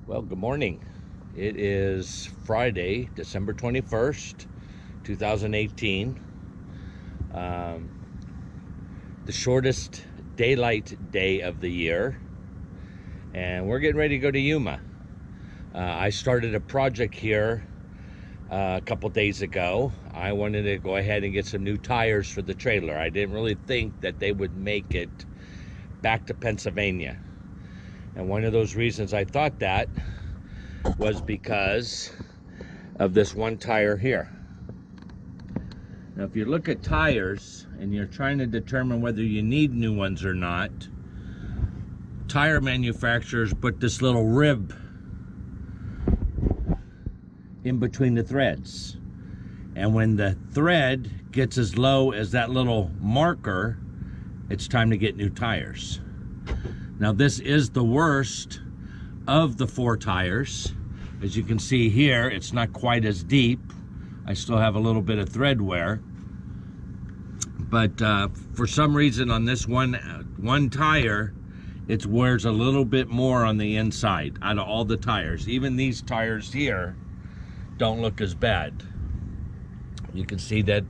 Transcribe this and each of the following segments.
Well, good morning. It is Friday, December 21st, 2018. The shortest daylight day of the year. And we're getting ready to go to Yuma. I started a project here a couple days ago. I wanted to go ahead and get some new tires for the trailer. I didn't really think that they would make it back to Pennsylvania. And one of those reasons I thought that was because of this one tire here. Now, if you look at tires and you're trying to determine whether you need new ones or not, tire manufacturers put this little rib in between the threads. And when the thread gets as low as that little marker, it's time to get new tires. Now, this is the worst of the 4 tires. As you can see here, it's not quite as deep. I still have a little bit of thread wear. But for some reason on this one tire, it wears a little bit more on the inside out of all the tires. Even these tires here don't look as bad. You can see that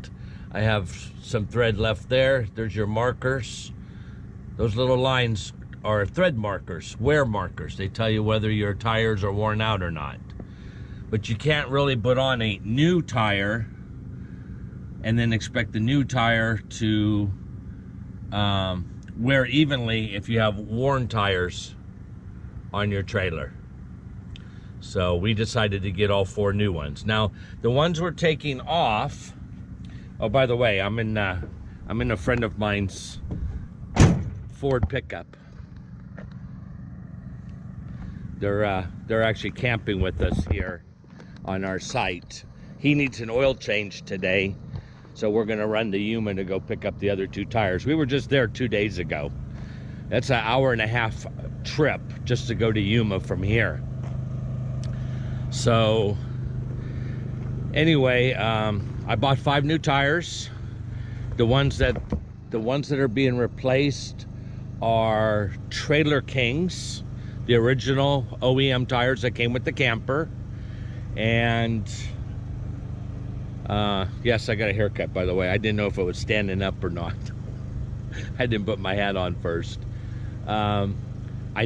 I have some thread left there. There's your markers. Those little lines are thread markers, wear markers. They tell you whether your tires are worn out or not. But you can't really put on a new tire and then expect the new tire to wear evenly if you have worn tires on your trailer. So we decided to get all 4 new ones. Now, the ones we're taking off, oh, by the way, I'm in a friend of mine's Ford pickup. They're actually camping with us here on our site. He needs an oil change today, so we're gonna run to Yuma to go pick up the other 2 tires. We were just there 2 days ago. That's an hour-and-a-half trip just to go to Yuma from here. So anyway, I bought 5 new tires. The ones that are being replaced are Trailer Kings, the original OEM tires that came with the camper. And yes, I got a haircut, by the way. I didn't know if it was standing up or not. I didn't put my hat on first. I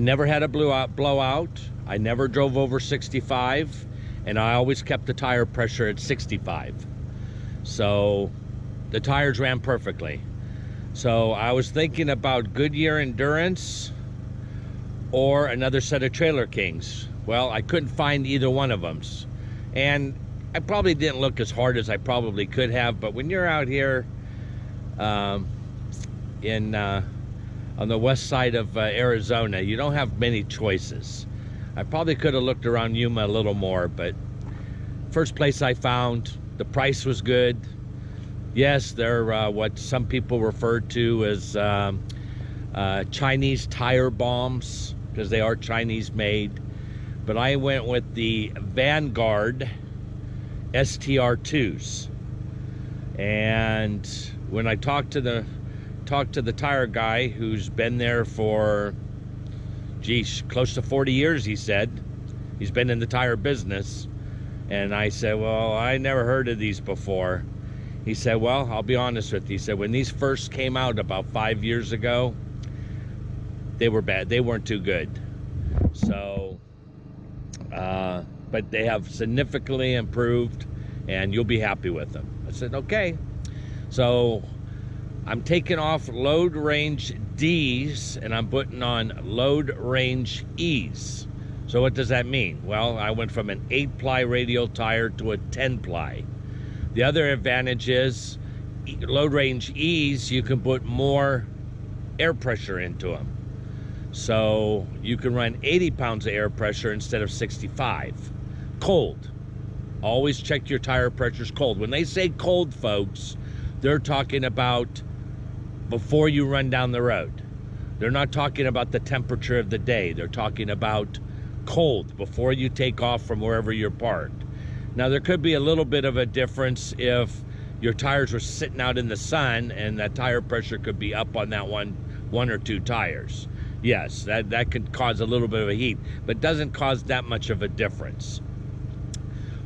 never had a blowout. I never drove over 65, and I always kept the tire pressure at 65. So the tires ran perfectly. So I was thinking about Goodyear Endurance or another set of Trailer Kings. Well, I couldn't find either one of them. And I probably didn't look as hard as I probably could have, but when you're out here on the west side of Arizona, you don't have many choices. I probably could have looked around Yuma a little more, but first place I found, the price was good. Yes, they're what some people refer to as Chinese tire bombs, because they are Chinese made. But I went with the Vanguard STR2s. And when I talked to the tire guy who's been there for, geez, close to 40 years, he said. He's been in the tire business. And I said, well, I never heard of these before. He said, well, I'll be honest with you. He said, when these first came out about 5 years ago, they were bad. They weren't too good. So, but they have significantly improved, and you'll be happy with them. I said, okay. So I'm taking off load range D's, and I'm putting on load range E's. So what does that mean? Well, I went from an 8-ply radial tire to a 10-ply. The other advantage is load range E's, you can put more air pressure into them. So you can run 80 pounds of air pressure instead of 65. Cold. Always check your tire pressures cold. When they say cold, folks, they're talking about before you run down the road. They're not talking about the temperature of the day. They're talking about cold before you take off from wherever you're parked. Now, there could be a little bit of a difference if your tires were sitting out in the sun, and that tire pressure could be up on that one or two tires. Yes, that could cause a little bit of a heat, but doesn't cause that much of a difference.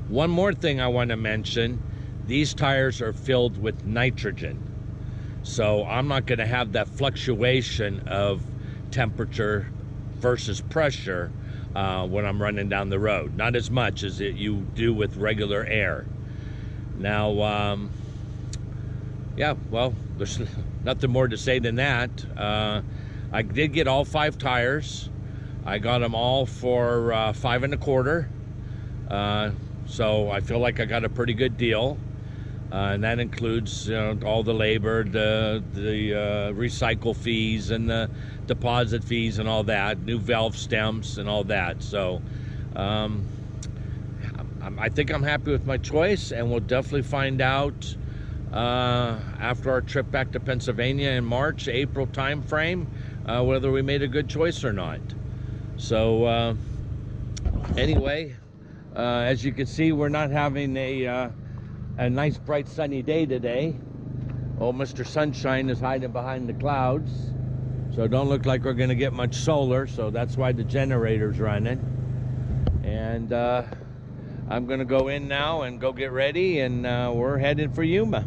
One more thing I want to mention, these tires are filled with nitrogen. So I'm not going to have that fluctuation of temperature versus pressure when I'm running down the road. Not as much as you do with regular air. Now, yeah, well, there's nothing more to say than that. I did get all 5 tires. I got them all for $5 1/4. So I feel like I got a pretty good deal. And that includes, you know, all the labor, the recycle fees and the deposit fees and all that, new valve stems and all that. So I think I'm happy with my choice, and we'll definitely find out after our trip back to Pennsylvania in March, April time frame, whether we made a good choice or not. So anyway, as you can see, we're not having a nice bright sunny day today. Old Mr. Sunshine is hiding behind the clouds, so don't look like we're going to get much solar, so that's why the generator's running. And I'm going to go in now and go get ready, and we're heading for Yuma.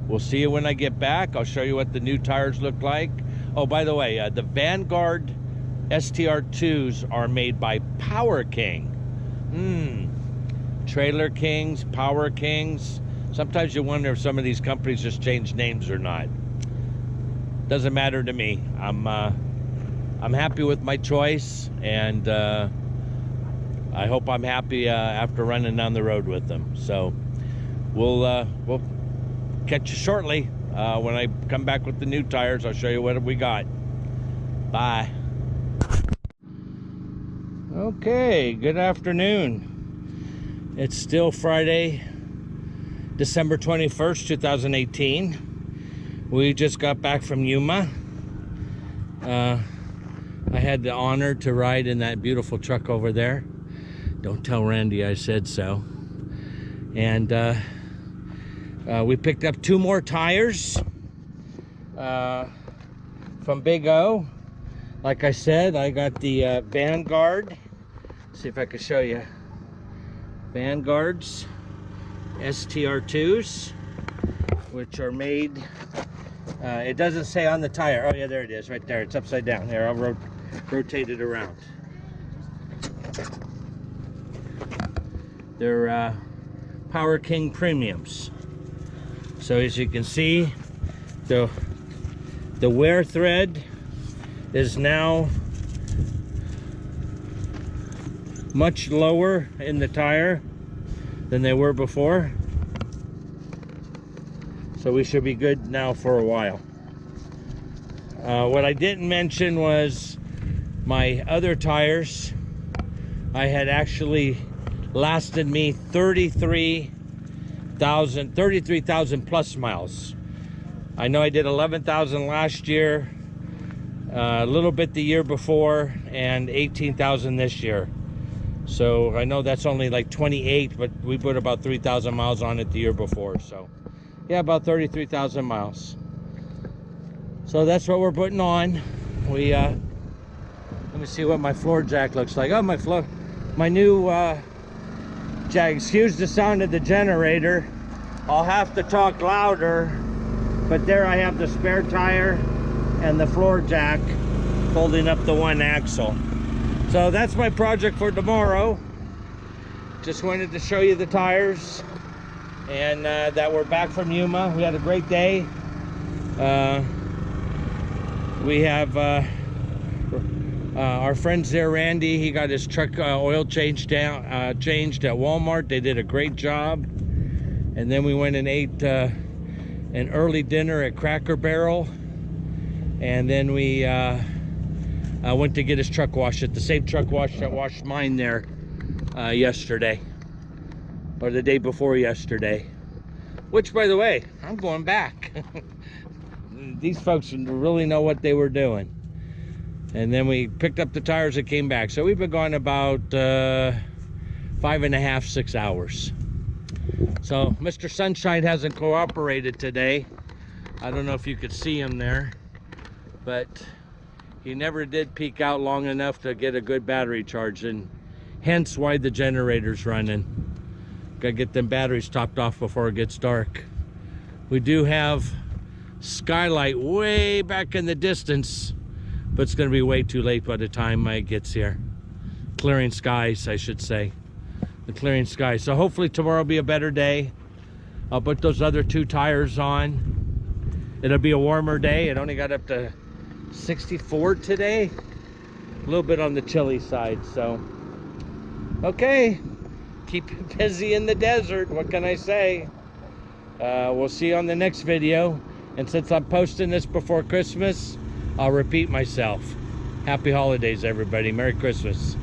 We'll see you when I get back. I'll show you what the new tires look like. Oh, by the way, the Vanguard STR2s are made by Power King. Trailer Kings, Power Kings. Sometimes you wonder if some of these companies just change names or not. Doesn't matter to me. I'm happy with my choice, and I hope I'm happy after running down the road with them. So we'll catch you shortly. When I come back with the new tires, I'll show you what we got. Bye. Okay, good afternoon. It's still Friday, December 21st, 2018. We just got back from Yuma. I had the honor to ride in that beautiful truck over there. Don't tell Randy I said so. And we picked up 2 more tires from Big O. Like I said, I got the Vanguard. See if I can show you. Vanguards STR2s, which are made, it doesn't say on the tire. Oh yeah, there it is, right there. It's upside down. Here, I'll rotate it around. They're Power King Premiums. So as you can see, the wear thread is now much lower in the tire than they were before, so we should be good now for a while. What I didn't mention was my other tires. I had actually lasted me 33,000 plus miles. I know I did 11,000 last year, a little bit the year before, and 18,000 this year. So I know that's only like 28, but we put about 3,000 miles on it the year before. So yeah, about 33,000 miles. So that's what we're putting on. We let me see what my floor jack looks like. Oh, my new jack. Excuse the sound of the generator. I'll have to talk louder, but there I have the spare tire and the floor jack holding up the one axle. So that's my project for tomorrow. Just wanted to show you the tires, and that we're back from Yuma. We had a great day. We have our friends there, Randy. He got his truck oil changed at Walmart. They did a great job. And then we went and ate an early dinner at Cracker Barrel. And then we went to get his truck washed at the same truck wash that washed mine there yesterday, or the day before yesterday. Which, by the way, I'm going back. These folks really know what they were doing. And then we picked up the tires and came back. So we've been gone about 5.5, 6 hours. So Mr. Sunshine hasn't cooperated today. I don't know if you could see him there, but he never did peak out long enough to get a good battery charge, and hence why the generator's running. Gotta get them batteries topped off before it gets dark. We do have skylight way back in the distance, but it's gonna be way too late by the time Mike gets here. Clearing skies, I should say. The clearing skies. So hopefully tomorrow will be a better day. I'll put those other 2 tires on. It'll be a warmer day. It only got up to 64 today. A little bit on the chilly side, so. Okay, keep busy in the desert. What can I say? We'll see you on the next video. And since I'm posting this before Christmas, I'll repeat myself. Happy holidays, everybody. Merry Christmas.